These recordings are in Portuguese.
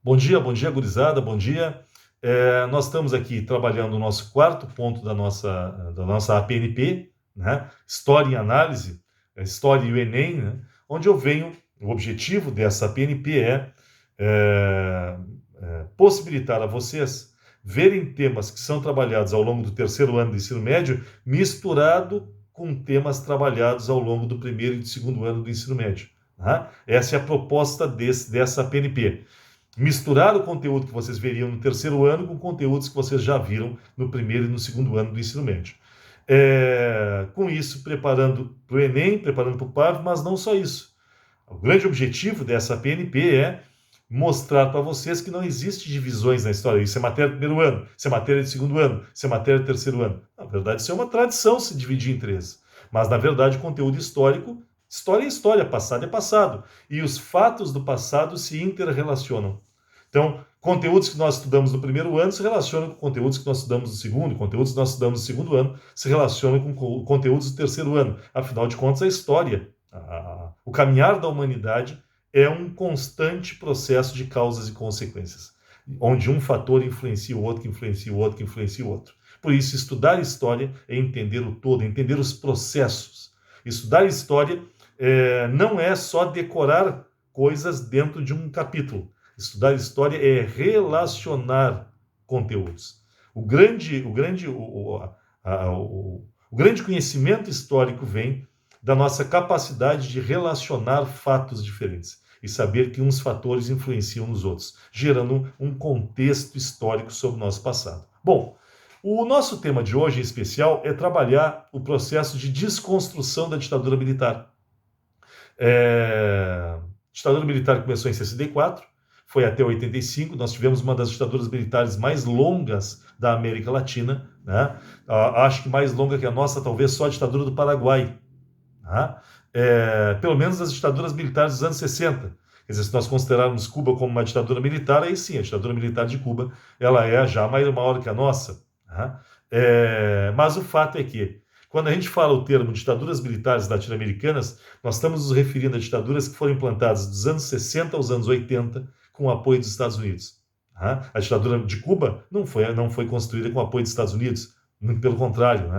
Bom dia, gurizada, bom dia. Nós estamos aqui trabalhando o nosso quarto ponto da nossa APNP, né? História e Análise, História e o Enem, né? Onde o objetivo dessa APNP é, possibilitar a vocês verem temas que são trabalhados ao longo do terceiro ano do ensino médio, misturado com temas trabalhados ao longo do primeiro e do segundo ano do ensino médio. Né? Essa é a proposta dessa APNP. Misturar o conteúdo que vocês veriam no terceiro ano com conteúdos que vocês já viram no primeiro e no segundo ano do ensino médio. Com isso, preparando para o Enem, preparando para o PAV, mas não só isso. O grande objetivo dessa PNP é mostrar para vocês que não existe divisões na história. Isso é matéria de primeiro ano, isso é matéria de segundo ano, isso é matéria de terceiro ano. Na verdade, isso é uma tradição se dividir em três. Mas, na verdade, o conteúdo histórico, história é história, passado é passado. E os fatos do passado se interrelacionam. Então, conteúdos que nós estudamos no primeiro ano se relacionam com conteúdos que nós estudamos no segundo, conteúdos que nós estudamos no segundo ano se relacionam com conteúdos do terceiro ano. Afinal de contas, a história, o caminhar da humanidade é um constante processo de causas e consequências, onde um fator influencia o outro, que influencia o outro, que influencia o outro. Por isso, estudar história é entender o todo, é entender os processos. Estudar história não é só decorar coisas dentro de um capítulo. Estudar história é relacionar conteúdos. O grande conhecimento histórico vem da nossa capacidade de relacionar fatos diferentes e saber que uns fatores influenciam nos outros, gerando um contexto histórico sobre o nosso passado. Bom, o nosso tema de hoje em especial é trabalhar o processo de desconstrução da ditadura militar. A ditadura militar começou em 64, foi até 85, nós tivemos uma das ditaduras militares mais longas da América Latina, né? Acho que mais longa que a nossa, talvez só a ditadura do Paraguai. Né? Pelo menos as ditaduras militares dos anos 60. Quer dizer, se nós considerarmos Cuba como uma ditadura militar, aí sim, a ditadura militar de Cuba ela é já maior que a nossa. Né? Mas o fato é que, quando a gente fala o termo ditaduras militares latino-americanas, nós estamos nos referindo a ditaduras que foram implantadas dos anos 60 aos anos 80, com o apoio dos Estados Unidos. A ditadura de Cuba não foi construída com o apoio dos Estados Unidos, pelo contrário.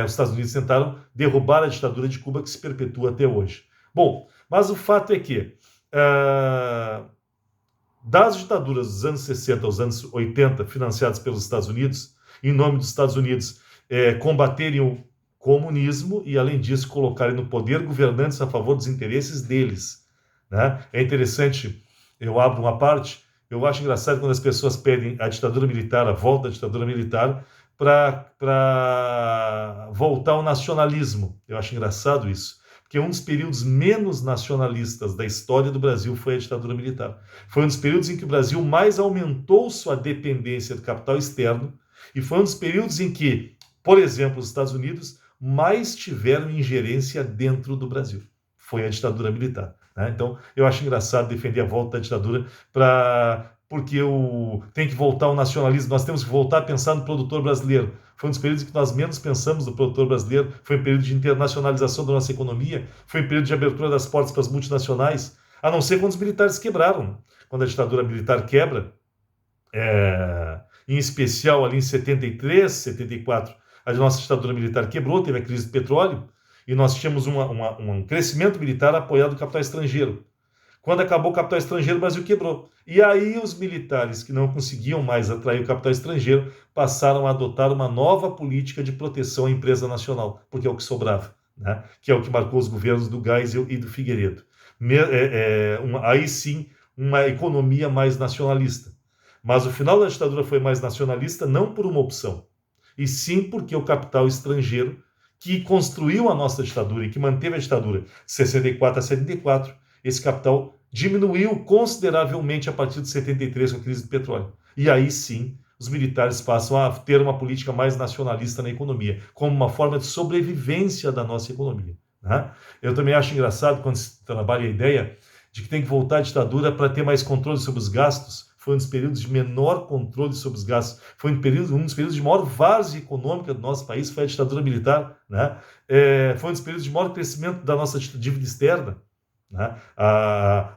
Os Estados Unidos tentaram derrubar a ditadura de Cuba, que se perpetua até hoje. Bom, mas o fato é que, das ditaduras dos anos 60 aos anos 80, financiadas pelos Estados Unidos, em nome dos Estados Unidos, combaterem o comunismo e, além disso, colocarem no poder governantes a favor dos interesses deles. Né? É interessante. Eu abro uma parte, eu acho engraçado quando as pessoas pedem a ditadura militar, a volta da ditadura militar, para voltar ao nacionalismo. Eu acho engraçado isso, porque um dos períodos menos nacionalistas da história do Brasil foi a ditadura militar. Foi um dos períodos em que o Brasil mais aumentou sua dependência do capital externo e foi um dos períodos em que, por exemplo, os Estados Unidos mais tiveram ingerência dentro do Brasil. Foi a ditadura militar. Então, eu acho engraçado defender a volta da ditadura porque tem que voltar ao nacionalismo, nós temos que voltar a pensar no produtor brasileiro. Foi um dos períodos em que nós menos pensamos no produtor brasileiro, foi um período de internacionalização da nossa economia, foi um período de abertura das portas para as multinacionais, a não ser quando os militares quebraram. Quando a ditadura militar quebra, em especial ali em 73, 74, a nossa ditadura militar quebrou, teve a crise do petróleo, e nós tínhamos um crescimento militar apoiado do capital estrangeiro. Quando acabou o capital estrangeiro, o Brasil quebrou. E aí os militares que não conseguiam mais atrair o capital estrangeiro passaram a adotar uma nova política de proteção à empresa nacional, porque é o que sobrava, né? Que é o que marcou os governos do Geisel e do Figueiredo. Aí sim, uma economia mais nacionalista. Mas o final da ditadura foi mais nacionalista não por uma opção, e sim porque o capital estrangeiro que construiu a nossa ditadura e que manteve a ditadura de 64 a 74, esse capital diminuiu consideravelmente a partir de 73 com a crise do petróleo. E aí sim, os militares passam a ter uma política mais nacionalista na economia, como uma forma de sobrevivência da nossa economia. Né? Eu também acho engraçado quando se trabalha a ideia de que tem que voltar à ditadura para ter mais controle sobre os gastos. Foi um dos períodos de menor controle sobre os gastos. Foi um dos períodos de maior várzea econômica do nosso país, foi a ditadura militar. Né? Foi um dos períodos de maior crescimento da nossa dívida externa. né?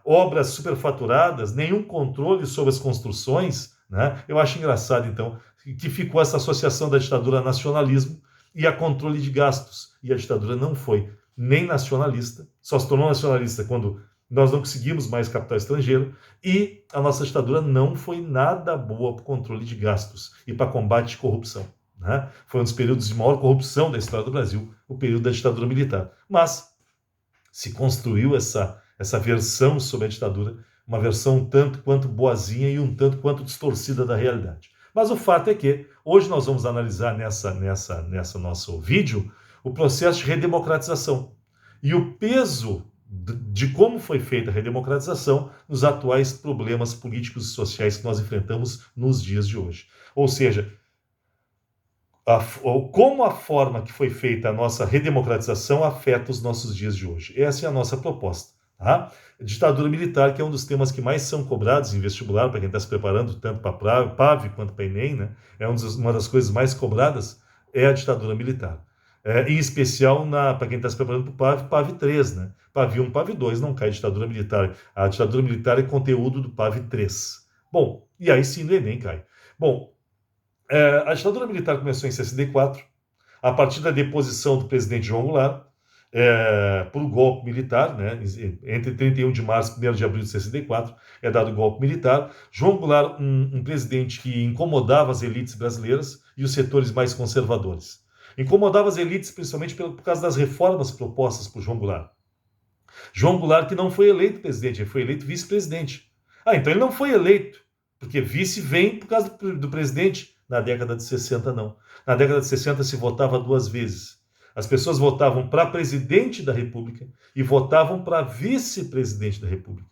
Obras superfaturadas, nenhum controle sobre as construções, né? Eu acho engraçado, então, que ficou essa associação da ditadura a nacionalismo e a controle de gastos. E a ditadura não foi nem nacionalista, só se tornou nacionalista quando nós não conseguimos mais capital estrangeiro, e a nossa ditadura não foi nada boa para o controle de gastos e para combate de corrupção, né? Foi um dos períodos de maior corrupção da história do Brasil, o período da ditadura militar. Mas se construiu essa versão sobre a ditadura, uma versão um tanto quanto boazinha e um tanto quanto distorcida da realidade. Mas o fato é que hoje nós vamos analisar nessa nosso vídeo o processo de redemocratização e o peso de como foi feita a redemocratização nos atuais problemas políticos e sociais que nós enfrentamos nos dias de hoje. Ou seja, como a forma que foi feita a nossa redemocratização afeta os nossos dias de hoje. Essa é a nossa proposta. Tá? Ditadura militar, que é um dos temas que mais são cobrados em vestibular, para quem está se preparando tanto para PAV quanto para Enem, né? Uma das coisas mais cobradas é a ditadura militar. Em especial para quem está se preparando para o PAV, PAV 3, né? PAV 1, PAV 2 não cai ditadura militar. A ditadura militar é conteúdo do PAV 3. Bom, e aí sim no Enem cai. Bom, a ditadura militar começou em 64, a partir da deposição do presidente João Goulart, por golpe militar, né? Entre 31 de março e 1º de abril de 64, é dado o golpe militar. João Goulart, um presidente que incomodava as elites brasileiras e os setores mais conservadores. Incomodava as elites principalmente por causa das reformas propostas por João Goulart. João Goulart que não foi eleito presidente, ele foi eleito vice-presidente. Então ele não foi eleito, porque vice vem por causa do presidente. Na década de 60, não. Na década de 60 se votava 2 vezes. As pessoas votavam para presidente da República e votavam para vice-presidente da República.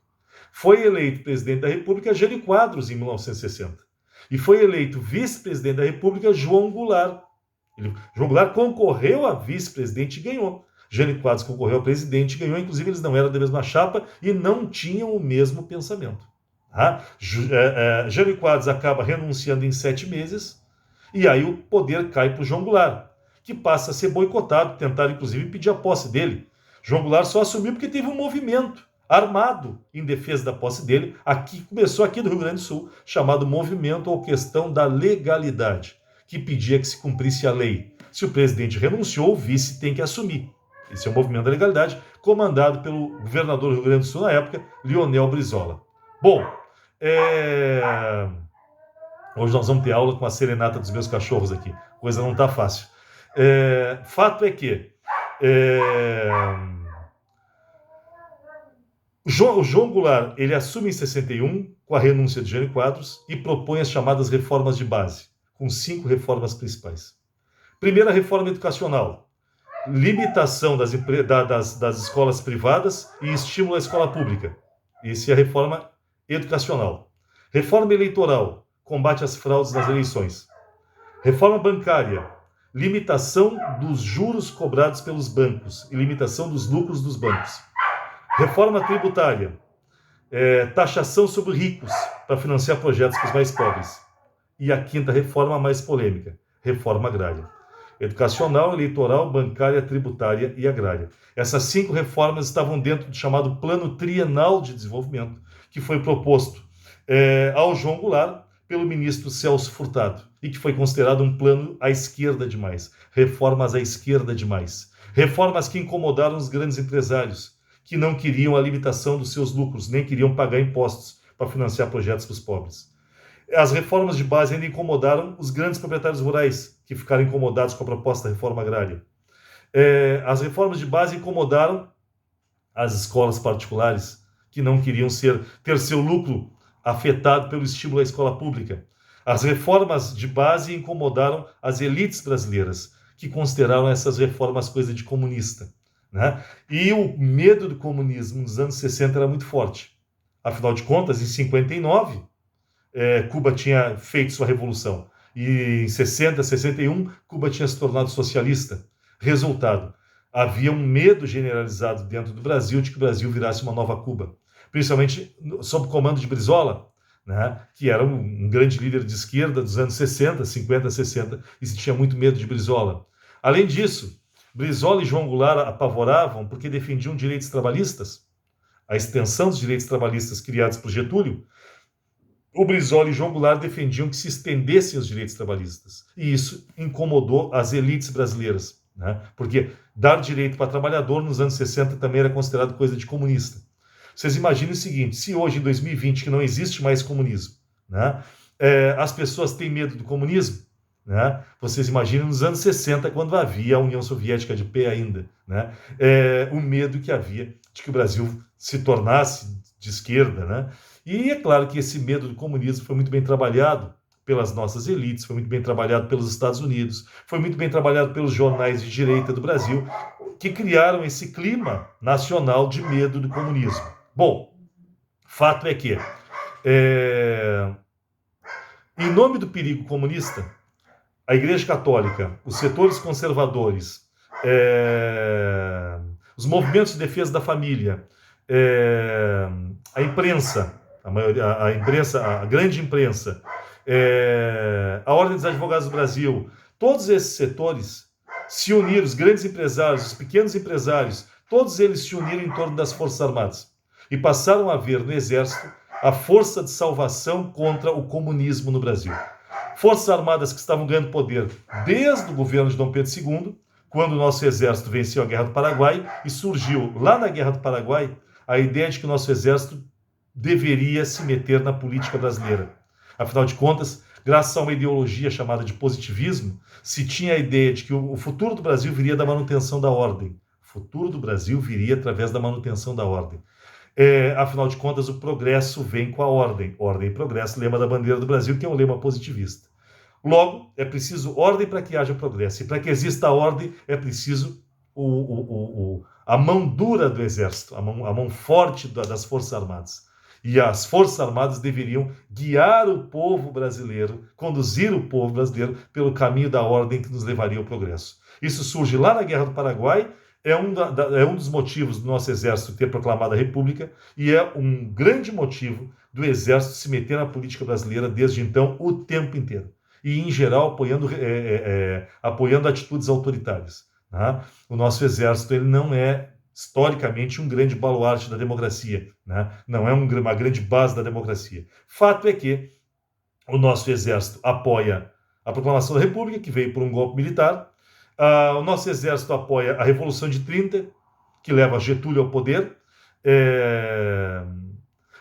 Foi eleito presidente da República Jânio Quadros em 1960. E foi eleito vice-presidente da República João Goulart. João Goulart concorreu a vice-presidente e ganhou. Jânio Quadros concorreu a presidente e ganhou. Inclusive, eles não eram da mesma chapa e não tinham o mesmo pensamento. Jânio Quadros acaba renunciando em 7 meses e aí o poder cai para o João Goulart, que passa a ser boicotado, tentaram inclusive pedir a posse dele. João Goulart só assumiu porque teve um movimento armado em defesa da posse dele, começou aqui do Rio Grande do Sul, chamado Movimento ou Questão da Legalidade, que pedia que se cumprisse a lei. Se o presidente renunciou, o vice tem que assumir. Esse é o Movimento da Legalidade, comandado pelo governador do Rio Grande do Sul na época, Leonel Brizola. Bom, hoje nós vamos ter aula com a serenata dos meus cachorros aqui. Coisa não está fácil. Fato é que o João Goulart ele assume em 61 com a renúncia de Jânio Quadros e propõe as chamadas reformas de base, com 5 reformas principais. Primeira reforma educacional, limitação das escolas privadas e estímulo à escola pública. Essa é a reforma educacional. Reforma eleitoral, combate às fraudes nas eleições. Reforma bancária, limitação dos juros cobrados pelos bancos e limitação dos lucros dos bancos. Reforma tributária, taxação sobre ricos para financiar projetos para os mais pobres. E a 5ª reforma, mais polêmica, reforma agrária. Educacional, eleitoral, bancária, tributária e agrária. Essas 5 reformas estavam dentro do chamado Plano Trienal de Desenvolvimento, que foi proposto ao João Goulart pelo ministro Celso Furtado e que foi considerado um plano à esquerda demais. Reformas à esquerda demais. Reformas que incomodaram os grandes empresários, que não queriam a limitação dos seus lucros, nem queriam pagar impostos para financiar projetos para os pobres. As reformas de base ainda incomodaram os grandes proprietários rurais, que ficaram incomodados com a proposta da reforma agrária. As reformas de base incomodaram as escolas particulares, que não queriam ter seu lucro afetado pelo estímulo à escola pública. As reformas de base incomodaram as elites brasileiras, que consideraram essas reformas coisa de comunista, né? E o medo do comunismo nos anos 60 era muito forte. Afinal de contas, em 59, Cuba tinha feito sua revolução. E em 60, 61, Cuba tinha se tornado socialista. Resultado, havia um medo generalizado dentro do Brasil de que o Brasil virasse uma nova Cuba. Principalmente sob o comando de Brizola, né, que era um grande líder de esquerda dos anos 60, 50, 60, e se tinha muito medo de Brizola. Além disso, Brizola e João Goulart apavoravam porque defendiam direitos trabalhistas. a extensão dos direitos trabalhistas criados por Getúlio, o Brizola e João Goulart defendiam que se estendessem os direitos trabalhistas. E isso incomodou as elites brasileiras, né? Porque dar direito para trabalhador nos anos 60 também era considerado coisa de comunista. Vocês imaginem o seguinte, se hoje, em 2020, que não existe mais comunismo, né, as pessoas têm medo do comunismo, né? Vocês imaginem nos anos 60, quando havia a União Soviética de pé ainda, né? O medo que havia de que o Brasil se tornasse de esquerda, né? E é claro que esse medo do comunismo foi muito bem trabalhado pelas nossas elites, foi muito bem trabalhado pelos Estados Unidos, foi muito bem trabalhado pelos jornais de direita do Brasil, que criaram esse clima nacional de medo do comunismo. Bom, fato é que, em nome do perigo comunista, a Igreja Católica, os setores conservadores, os movimentos de defesa da família, a imprensa, a grande imprensa, a Ordem dos Advogados do Brasil, todos esses setores se uniram, os grandes empresários, os pequenos empresários, todos eles se uniram em torno das Forças Armadas e passaram a ver no Exército a força de salvação contra o comunismo no Brasil. Forças Armadas que estavam ganhando poder desde o governo de Dom Pedro II, quando o nosso Exército venceu a Guerra do Paraguai, e surgiu lá na Guerra do Paraguai a ideia de que o nosso Exército deveria se meter na política brasileira. Afinal de contas, graças a uma ideologia chamada de positivismo, se tinha a ideia de que o futuro do Brasil viria da manutenção da ordem. O futuro do Brasil viria através da manutenção da ordem. Afinal de contas, o progresso vem com a ordem. Ordem e progresso, lema da bandeira do Brasil, que é um lema positivista. Logo, é preciso ordem para que haja progresso. E para que exista ordem, é preciso a mão dura do Exército, a mão forte das Forças Armadas. E as Forças Armadas deveriam guiar o povo brasileiro, conduzir o povo brasileiro pelo caminho da ordem que nos levaria ao progresso. Isso surge lá na Guerra do Paraguai, é um dos motivos do nosso Exército ter proclamado a República e é um grande motivo do Exército se meter na política brasileira desde então o tempo inteiro. E, em geral, apoiando atitudes autoritárias. Né? O nosso Exército ele não é historicamente um grande baluarte da democracia, né? Não é uma grande base da democracia. Fato é que o nosso Exército apoia a proclamação da República, que veio por um golpe militar. O nosso Exército apoia a Revolução de 30, que leva Getúlio ao poder.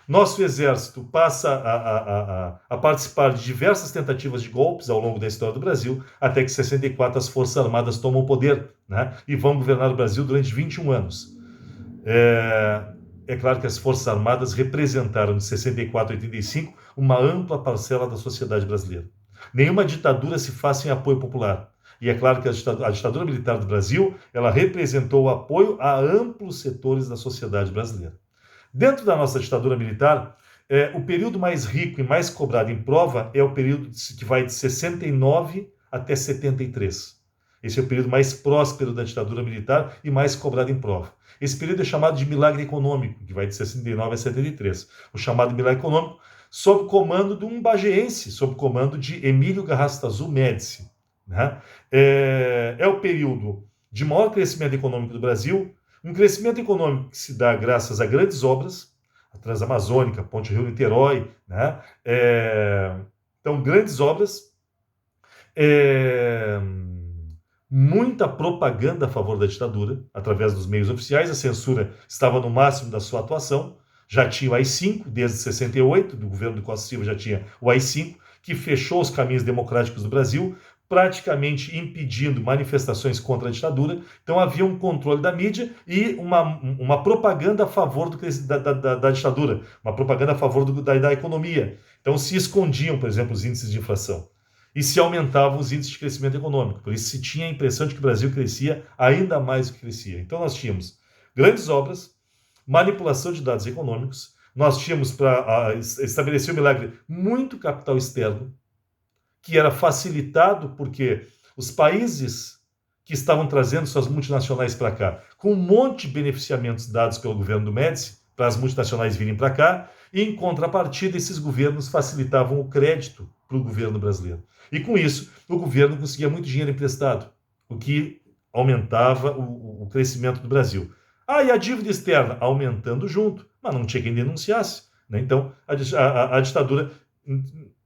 Nosso Exército passa a participar de diversas tentativas de golpes ao longo da história do Brasil, até que em 64 as Forças Armadas tomam o poder, né, e vão governar o Brasil durante 21 anos. É claro que as Forças Armadas representaram, de 64 a 85, uma ampla parcela da sociedade brasileira. Nenhuma ditadura se faz sem apoio popular. E é claro que a ditadura militar do Brasil, ela representou o apoio a amplos setores da sociedade brasileira. Dentro da nossa ditadura militar, o período mais rico e mais cobrado em prova é o período que vai de 69 até 73. Esse é o período mais próspero da ditadura militar e mais cobrado em prova. Esse período é chamado de milagre econômico, que vai de 69 a 73. O chamado milagre econômico, sob o comando de um bageense, sob o comando de Emílio Garrastazu Médici. Né? É o período de maior crescimento econômico do Brasil, um crescimento econômico que se dá graças a grandes obras, a Transamazônica, a Ponte Rio-Niterói, né? Então, grandes obras, muita propaganda a favor da ditadura, através dos meios oficiais. A censura estava no máximo da sua atuação, já tinha o AI-5, desde 68, do governo do Costa Silva já tinha o AI-5, que fechou os caminhos democráticos do Brasil, praticamente impedindo manifestações contra a ditadura. Então havia um controle da mídia e uma propaganda a favor da ditadura, uma propaganda a favor da economia. Então se escondiam, por exemplo, os índices de inflação e se aumentavam os índices de crescimento econômico. Por isso se tinha a impressão de que o Brasil crescia ainda mais do que crescia. Então nós tínhamos grandes obras, manipulação de dados econômicos, nós tínhamos, para estabelecer o milagre, muito capital externo, que era facilitado porque os países que estavam trazendo suas multinacionais para cá, com um monte de beneficiamentos dados pelo governo do Médici, para as multinacionais virem para cá, e em contrapartida esses governos facilitavam o crédito para o governo brasileiro. E com isso, o governo conseguia muito dinheiro emprestado, o que aumentava o crescimento do Brasil. E a dívida externa aumentando junto, mas não tinha quem denunciasse, né? Então, a ditadura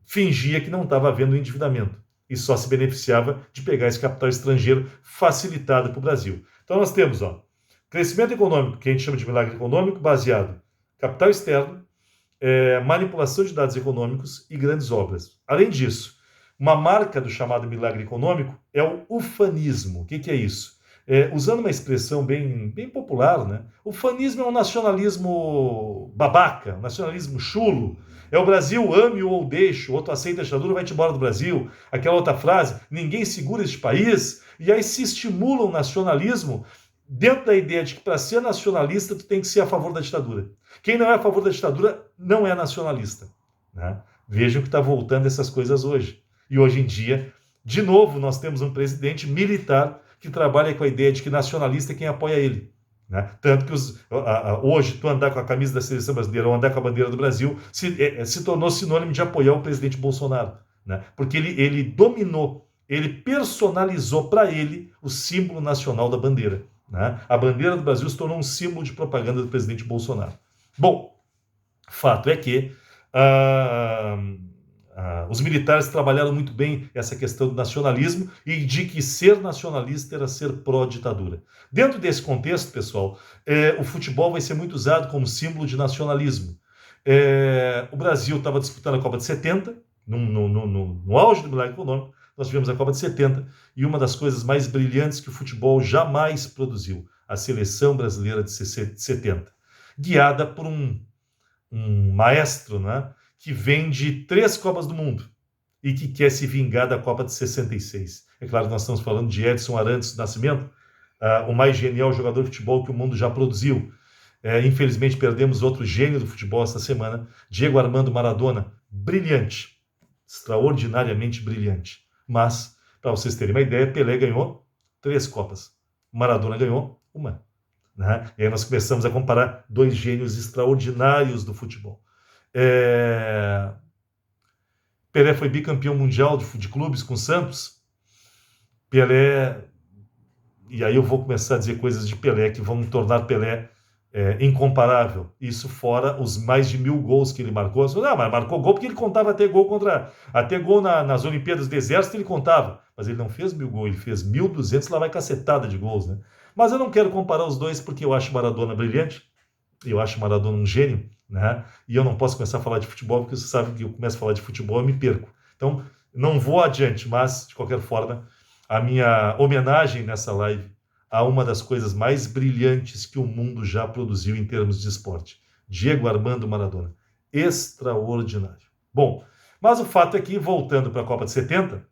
fingia que não estava havendo endividamento e só se beneficiava de pegar esse capital estrangeiro facilitado para o Brasil. Então, nós temos crescimento econômico, que a gente chama de milagre econômico, baseado em capital externo, manipulação de dados econômicos e grandes obras. Além disso, uma marca do chamado milagre econômico é o ufanismo. O que é isso? Usando uma expressão bem popular, né? O ufanismo é um nacionalismo babaca, um nacionalismo chulo. É o Brasil, ame-o ou deixe, o outro aceita a ditadura, vai-te embora do Brasil. Aquela outra frase, ninguém segura este país. E aí se estimula o nacionalismo dentro da ideia de que para ser nacionalista tu tem que ser a favor da ditadura. Quem não é a favor da ditadura não é nacionalista, né? Vejam que está voltando essas coisas hoje. E hoje em dia, de novo, nós temos um presidente militar que trabalha com a ideia de que nacionalista é quem apoia ele, né? Tanto que hoje, tu andar com a camisa da seleção brasileira ou andar com a bandeira do Brasil se tornou sinônimo de apoiar o presidente Bolsonaro, né? Porque ele dominou, ele personalizou para ele o símbolo nacional da bandeira, né? A bandeira do Brasil se tornou um símbolo de propaganda do presidente Bolsonaro. Bom, fato é que os militares trabalharam muito bem essa questão do nacionalismo e de que ser nacionalista era ser pró-ditadura. Dentro desse contexto, pessoal, o futebol vai ser muito usado como símbolo de nacionalismo. O Brasil estava disputando a Copa de 70, no auge do milagre econômico, nós tivemos a Copa de 70, e uma das coisas mais brilhantes que o futebol jamais produziu, a seleção brasileira de 70, guiada por um maestro, né, que vem de 3 Copas do Mundo e que quer se vingar da Copa de 66. É claro que nós estamos falando de Edson Arantes do Nascimento, o mais genial jogador de futebol que o mundo já produziu. Infelizmente perdemos outro gênio do futebol esta semana, Diego Armando Maradona, brilhante, extraordinariamente brilhante. Mas, para vocês terem uma ideia, Pelé ganhou 3 Copas, Maradona ganhou 1. Né? E aí nós começamos a comparar 2 gênios extraordinários do futebol. Pelé foi bicampeão mundial de clubes com o Santos. Pelé, e aí eu vou começar a dizer coisas de Pelé que vão tornar Pelé incomparável. Isso fora os mais de 1000 gols que ele marcou. Mas marcou gol porque ele contava até gol nas Olimpíadas do Exército ele contava. Mas ele não fez 1000 gols, ele fez 1200, lá vai cacetada de gols, né? Mas eu não quero comparar os dois porque eu acho Maradona brilhante, eu acho Maradona um gênio, né? E eu não posso começar a falar de futebol porque você sabe que eu começo a falar de futebol e me perco. Então, não vou adiante, mas, de qualquer forma, a minha homenagem nessa live a uma das coisas mais brilhantes que o mundo já produziu em termos de esporte. Diego Armando Maradona. Extraordinário. Bom, mas o fato é que, voltando para a Copa de 70,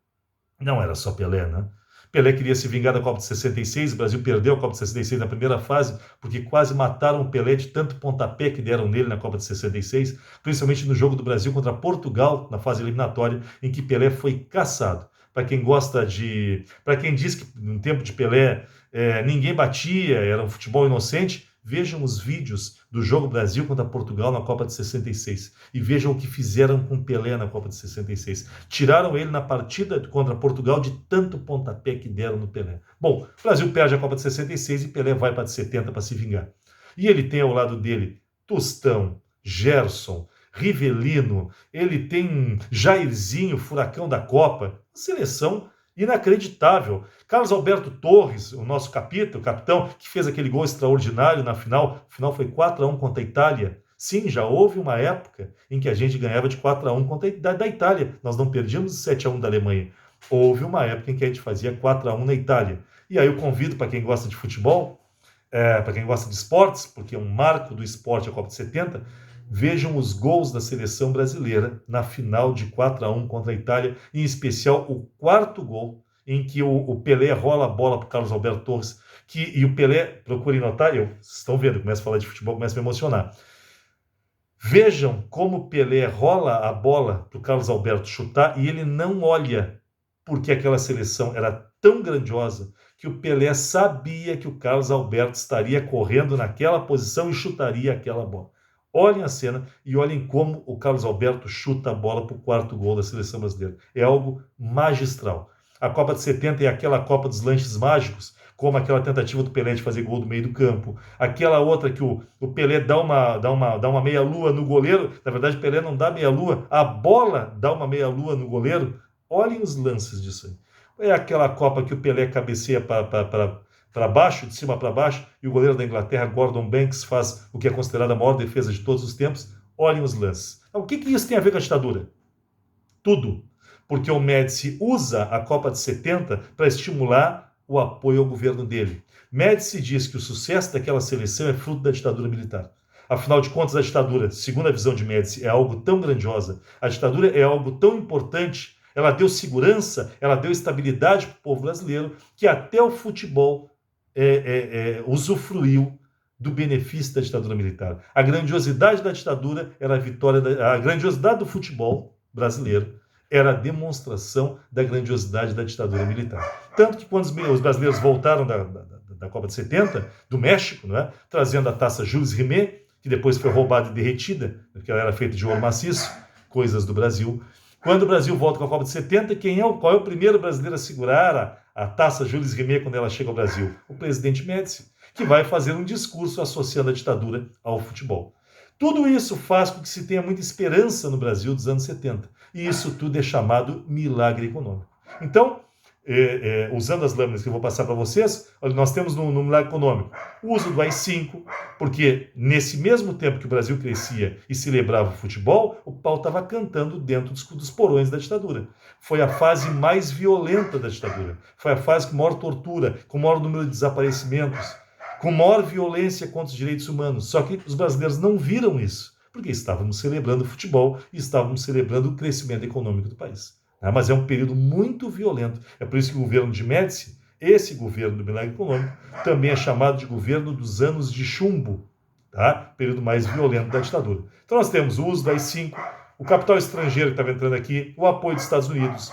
não era só Pelé, né? Pelé queria se vingar da Copa de 66, o Brasil perdeu a Copa de 66 na primeira fase, porque quase mataram o Pelé de tanto pontapé que deram nele na Copa de 66, principalmente no jogo do Brasil contra Portugal, na fase eliminatória, em que Pelé foi caçado. Para quem diz que no tempo de Pelé ninguém batia, era um futebol inocente, vejam os vídeos do jogo Brasil contra Portugal na Copa de 66 e vejam o que fizeram com Pelé na Copa de 66. Tiraram ele na partida contra Portugal de tanto pontapé que deram no Pelé. Bom, o Brasil perde a Copa de 66 e Pelé vai para a de 70 para se vingar. E ele tem ao lado dele Tostão, Gerson, Rivelino, ele tem Jairzinho, furacão da Copa, seleção inacreditável. Carlos Alberto Torres, o nosso capitão, o capitão, que fez aquele gol extraordinário na final. A final foi 4-1 contra a Itália. Sim, já houve uma época em que a gente ganhava de 4-1 contra da Itália. Nós não perdíamos 7-1 da Alemanha. Houve uma época em que a gente fazia 4-1 na Itália. E aí eu convido para quem gosta de futebol, para quem gosta de esportes, porque é um marco do esporte a Copa de 70, vejam os gols da seleção brasileira na final de 4-1 contra a Itália, em especial o 4º gol, em que o Pelé rola a bola para o Carlos Alberto Torres, e o Pelé, procurem notar, vocês estão vendo, começo a falar de futebol, começo a me emocionar. Vejam como o Pelé rola a bola para o Carlos Alberto chutar e ele não olha, porque aquela seleção era tão grandiosa que o Pelé sabia que o Carlos Alberto estaria correndo naquela posição e chutaria aquela bola. Olhem a cena e olhem como o Carlos Alberto chuta a bola para o 4º gol da seleção brasileira. É algo magistral. A Copa de 70 é aquela Copa dos lanches mágicos, como aquela tentativa do Pelé de fazer gol do meio do campo, aquela outra que o Pelé dá uma meia-lua no goleiro, na verdade o Pelé não dá meia-lua, a bola dá uma meia-lua no goleiro. Olhem os lances disso aí. É aquela Copa que o Pelé cabeceia para baixo, de cima para baixo, e o goleiro da Inglaterra, Gordon Banks, faz o que é considerado a maior defesa de todos os tempos. Olhem os lances. Então, o que isso tem a ver com a ditadura? Tudo. Porque o Médici usa a Copa de 70 para estimular o apoio ao governo dele. Médici diz que o sucesso daquela seleção é fruto da ditadura militar. Afinal de contas, a ditadura, segundo a visão de Médici, é algo tão grandiosa, a ditadura é algo tão importante, ela deu segurança, ela deu estabilidade para o povo brasileiro, que até o futebol usufruiu do benefício da ditadura militar. A grandiosidade da ditadura era a grandiosidade do futebol brasileiro era a demonstração da grandiosidade da ditadura militar. Tanto que quando os brasileiros voltaram da Copa de 70, do México, não é? Trazendo a taça Jules Rimet, que depois foi roubada e derretida, porque ela era feita de ouro maciço, coisas do Brasil. Quando o Brasil volta com a Copa de 70, qual é o primeiro brasileiro a segurar a taça Jules Rimet quando ela chega ao Brasil? O presidente Médici, que vai fazer um discurso associando a ditadura ao futebol. Tudo isso faz com que se tenha muita esperança no Brasil dos anos 70. E isso tudo é chamado milagre econômico. Então, usando as lâminas que eu vou passar para vocês, nós temos no milagre econômico o uso do AI-5, porque nesse mesmo tempo que o Brasil crescia e celebrava o futebol, o pau estava cantando dentro dos porões da ditadura. Foi a fase mais violenta da ditadura. Foi a fase com maior tortura, com maior número de desaparecimentos, com maior violência contra os direitos humanos. Só que os brasileiros não viram isso, porque estávamos celebrando o futebol e estávamos celebrando o crescimento econômico do país. Mas é um período muito violento. É por isso que o governo de Médici, esse governo do milagre econômico, também é chamado de governo dos anos de chumbo, tá? Período mais violento da ditadura. Então nós temos o uso das AI-5, o capital estrangeiro que estava entrando aqui, o apoio dos Estados Unidos,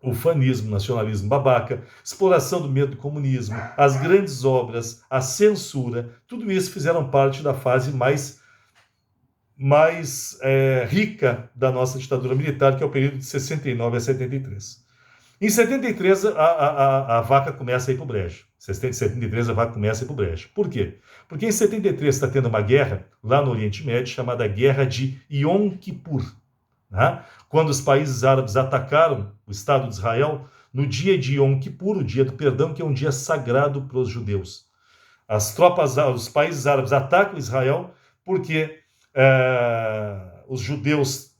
o fanismo, nacionalismo babaca, exploração do medo do comunismo, as grandes obras, a censura, tudo isso fizeram parte da fase mais rica da nossa ditadura militar, que é o período de 69 a 73. Em 73, a vaca começa a ir para o brejo. Em 73, a vaca começa a ir para o brejo. Por quê? Porque em 73 está tendo uma guerra lá no Oriente Médio, chamada Guerra de Yom Kippur. Né? Quando os países árabes atacaram o Estado de Israel, no dia de Yom Kippur, o dia do perdão, que é um dia sagrado para os judeus. Os países árabes atacam Israel porque os judeus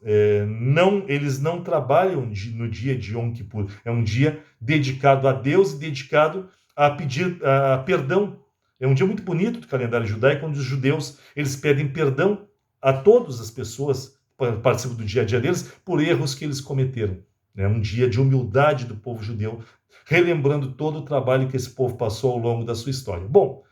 eles não trabalham no dia de Yom Kippur. É um dia dedicado a Deus e dedicado a pedir perdão. É um dia muito bonito do calendário judaico, onde os judeus eles pedem perdão a todas as pessoas que participam do dia a dia deles por erros que eles cometeram. É um dia de humildade do povo judeu, relembrando todo o trabalho que esse povo passou ao longo da sua história. Bom,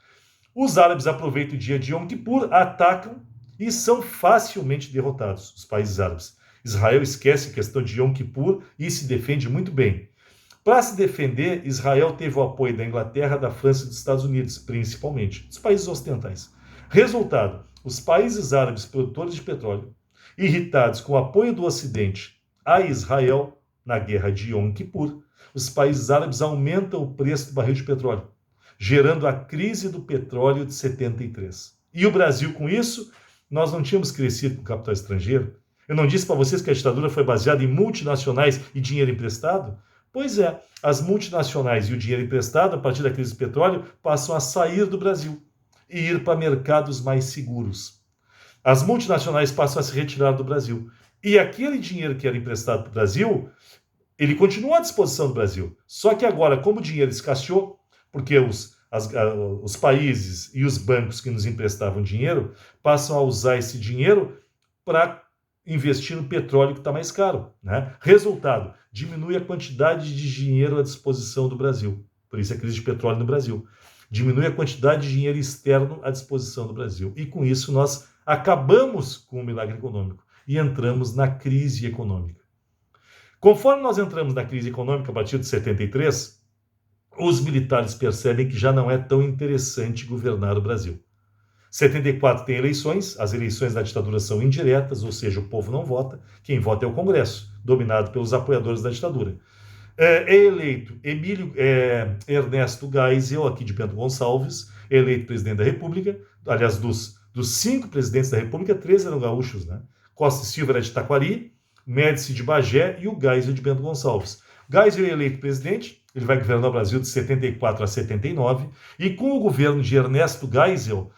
os árabes aproveitam o dia de Yom Kippur, atacam e são facilmente derrotados, os países árabes. Israel esquece a questão de Yom Kippur e se defende muito bem. Para se defender, Israel teve o apoio da Inglaterra, da França e dos Estados Unidos, principalmente, dos países ocidentais. Resultado, os países árabes produtores de petróleo, irritados com o apoio do Ocidente a Israel na guerra de Yom Kippur, os países árabes aumentam o preço do barril de petróleo, gerando a crise do petróleo de 73. E o Brasil, com isso, nós não tínhamos crescido com capital estrangeiro. Eu não disse para vocês que a ditadura foi baseada em multinacionais e dinheiro emprestado? Pois é, as multinacionais e o dinheiro emprestado, a partir da crise do petróleo, passam a sair do Brasil e ir para mercados mais seguros. As multinacionais passam a se retirar do Brasil. E aquele dinheiro que era emprestado para o Brasil, ele continua à disposição do Brasil. Só que agora, como o dinheiro escasseou, porque os países e os bancos que nos emprestavam dinheiro passam a usar esse dinheiro para investir no petróleo que está mais caro. Né? Resultado, diminui a quantidade de dinheiro à disposição do Brasil. Por isso a crise de petróleo no Brasil. Diminui a quantidade de dinheiro externo à disposição do Brasil. E com isso nós acabamos com o milagre econômico e entramos na crise econômica. Conforme nós entramos na crise econômica a partir de 73, os militares percebem que já não é tão interessante governar o Brasil. 74 tem eleições, as eleições da ditadura são indiretas, ou seja, o povo não vota, quem vota é o Congresso, dominado pelos apoiadores da ditadura. É eleito Ernesto Geisel, aqui de Bento Gonçalves, eleito presidente da República. Aliás, dos 5 presidentes da República, 3 eram gaúchos, né? Costa e Silva era de Taquari, Médici de Bagé e o Geisel de Bento Gonçalves. Geisel é eleito presidente, ele vai governar o Brasil de 74 a 79, e com o governo de Ernesto Geisel,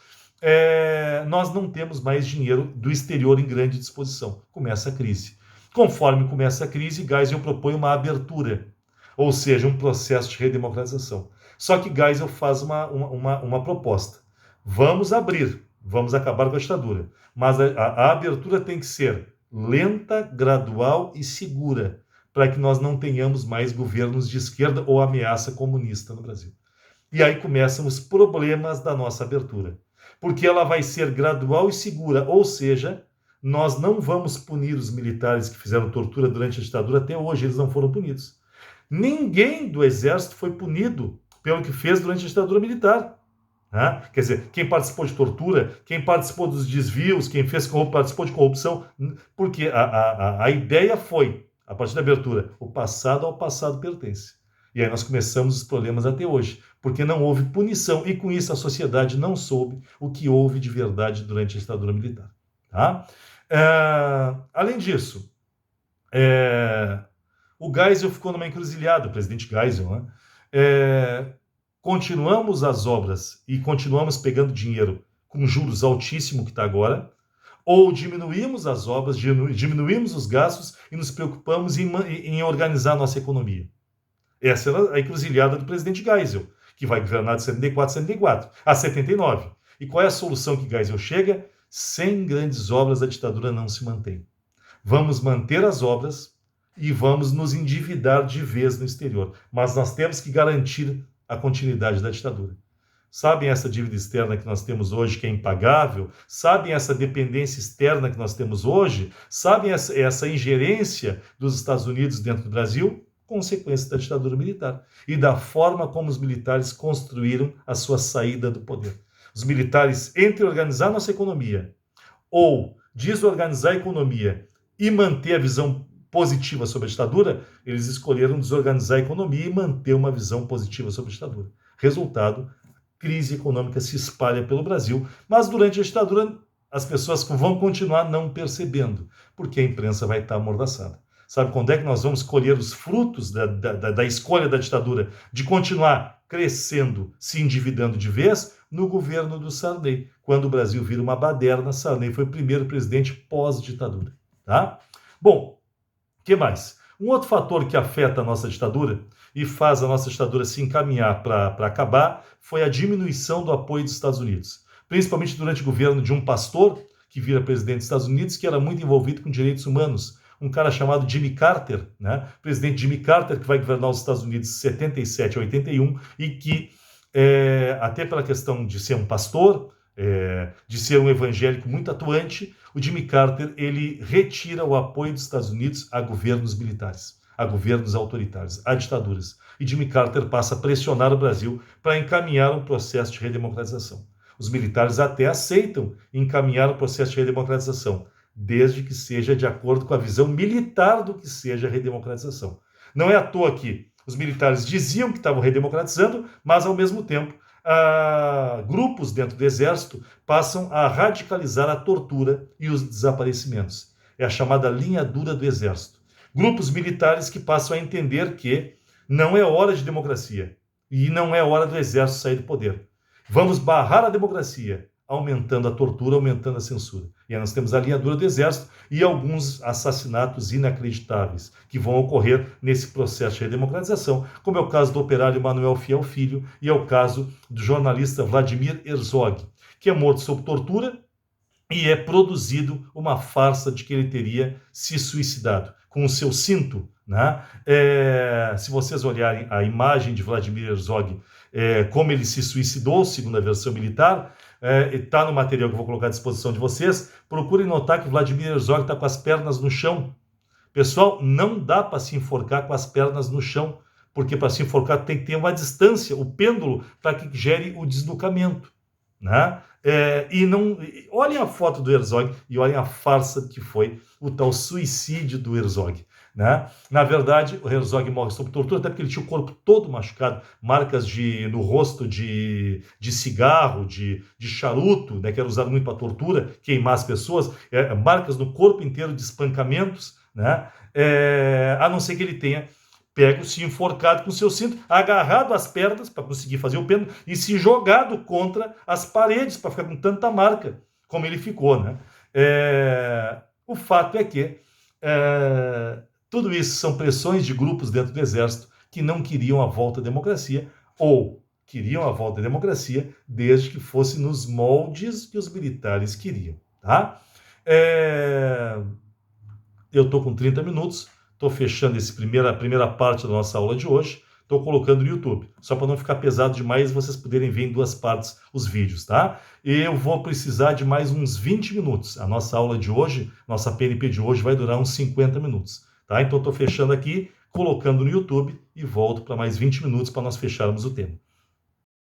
nós não temos mais dinheiro do exterior em grande disposição. Começa a crise. Conforme começa a crise, Geisel propõe uma abertura, ou seja, um processo de redemocratização. Só que Geisel faz uma proposta. Vamos abrir, vamos acabar com a ditadura, mas a abertura tem que ser lenta, gradual e segura, para que nós não tenhamos mais governos de esquerda ou ameaça comunista no Brasil. E aí começam os problemas da nossa abertura, porque ela vai ser gradual e segura, ou seja, nós não vamos punir os militares que fizeram tortura durante a ditadura. Até hoje eles não foram punidos. Ninguém do Exército foi punido pelo que fez durante a ditadura militar. Né? Quer dizer, quem participou de tortura, quem participou dos desvios, quem participou de corrupção, porque a ideia foi, a partir da abertura, o passado ao passado pertence. E aí nós começamos os problemas até hoje, porque não houve punição e com isso a sociedade não soube o que houve de verdade durante a ditadura militar. Tá? Além disso, o Geisel ficou numa encruzilhada, o presidente Geisel, né? Continuamos as obras e continuamos pegando dinheiro com juros altíssimos que está agora, ou diminuímos as obras, diminuímos os gastos e nos preocupamos em organizar a nossa economia. Essa era a encruzilhada do presidente Geisel, que vai governar de 74 a 79. E qual é a solução que Geisel chega? Sem grandes obras, a ditadura não se mantém. Vamos manter as obras e vamos nos endividar de vez no exterior. Mas nós temos que garantir a continuidade da ditadura. Sabem essa dívida externa que nós temos hoje, que é impagável? Sabem essa dependência externa que nós temos hoje? Sabem essa ingerência dos Estados Unidos dentro do Brasil? Consequência da ditadura militar e da forma como os militares construíram a sua saída do poder. Os militares, entre organizar nossa economia ou desorganizar a economia e manter a visão positiva sobre a ditadura, eles escolheram desorganizar a economia e manter uma visão positiva sobre a ditadura. Resultado, crise econômica se espalha pelo Brasil, mas durante a ditadura as pessoas vão continuar não percebendo, porque a imprensa vai estar amordaçada. Sabe quando é que nós vamos colher os frutos da escolha da ditadura de continuar crescendo, se endividando de vez? No governo do Sarney. Quando o Brasil vira uma baderna, Sarney foi o primeiro presidente pós-ditadura. Tá? Bom, o que mais? Um outro fator que afeta a nossa ditadura e faz a nossa ditadura se encaminhar para acabar foi a diminuição do apoio dos Estados Unidos. Principalmente durante o governo de um pastor que vira presidente dos Estados Unidos, que era muito envolvido com direitos humanos. Um cara chamado Jimmy Carter, né? Presidente Jimmy Carter, que vai governar os Estados Unidos de 77 a 81 e que, até pela questão de ser um pastor, de ser um evangélico muito atuante, o Jimmy Carter ele retira o apoio dos Estados Unidos a governos militares, a governos autoritários, a ditaduras. E Jimmy Carter passa a pressionar o Brasil para encaminhar um processo de redemocratização. Os militares até aceitam encaminhar o processo de redemocratização, desde que seja de acordo com a visão militar do que seja redemocratização. Não é à toa que os militares diziam que estavam redemocratizando, mas, ao mesmo tempo, grupos dentro do Exército passam a radicalizar a tortura e os desaparecimentos. É a chamada linha dura do Exército. Grupos militares que passam a entender que não é hora de democracia e não é hora do Exército sair do poder. Vamos barrar a democracia, aumentando a tortura, aumentando a censura. E aí nós temos a linha dura do Exército e alguns assassinatos inacreditáveis que vão ocorrer nesse processo de redemocratização, como é o caso do operário Manuel Fiel Filho e é o caso do jornalista Vladimir Herzog, que é morto sob tortura e é produzido uma farsa de que ele teria se suicidado com o seu cinto. Né? Se vocês olharem a imagem de Vladimir Herzog, como ele se suicidou, segundo a versão militar, está no material que eu vou colocar à disposição de vocês. Procurem notar que Vladimir Herzog está com as pernas no chão. Pessoal, não dá para se enforcar com as pernas no chão, porque para se enforcar tem que ter uma distância, o pêndulo, para que gere o deslocamento. Né? Olhem a foto do Herzog e olhem a farsa que foi o tal suicídio do Herzog. né? Na verdade, o Herzog morre sob tortura, até porque ele tinha o corpo todo machucado, marcas no rosto de cigarro, de charuto, né, que era usado muito para tortura, queimar as pessoas, marcas no corpo inteiro de espancamentos, né? A não ser que ele tenha pego-se enforcado com seu cinto, agarrado às pernas para conseguir fazer o pêndulo e se jogado contra as paredes para ficar com tanta marca como ele ficou, né? O fato é que tudo isso são pressões de grupos dentro do exército que não queriam a volta à democracia ou queriam a volta à democracia desde que fosse nos moldes que os militares queriam, tá? Eu estou com 30 minutos, estou fechando a primeira parte da nossa aula de hoje, estou colocando no YouTube, só para não ficar pesado demais, vocês poderem ver em duas partes os vídeos, tá? E eu vou precisar de mais uns 20 minutos. A nossa aula de hoje, nossa PNP de hoje, vai durar uns 50 minutos, tá? Então estou fechando aqui, colocando no YouTube e volto para mais 20 minutos para nós fecharmos o tema.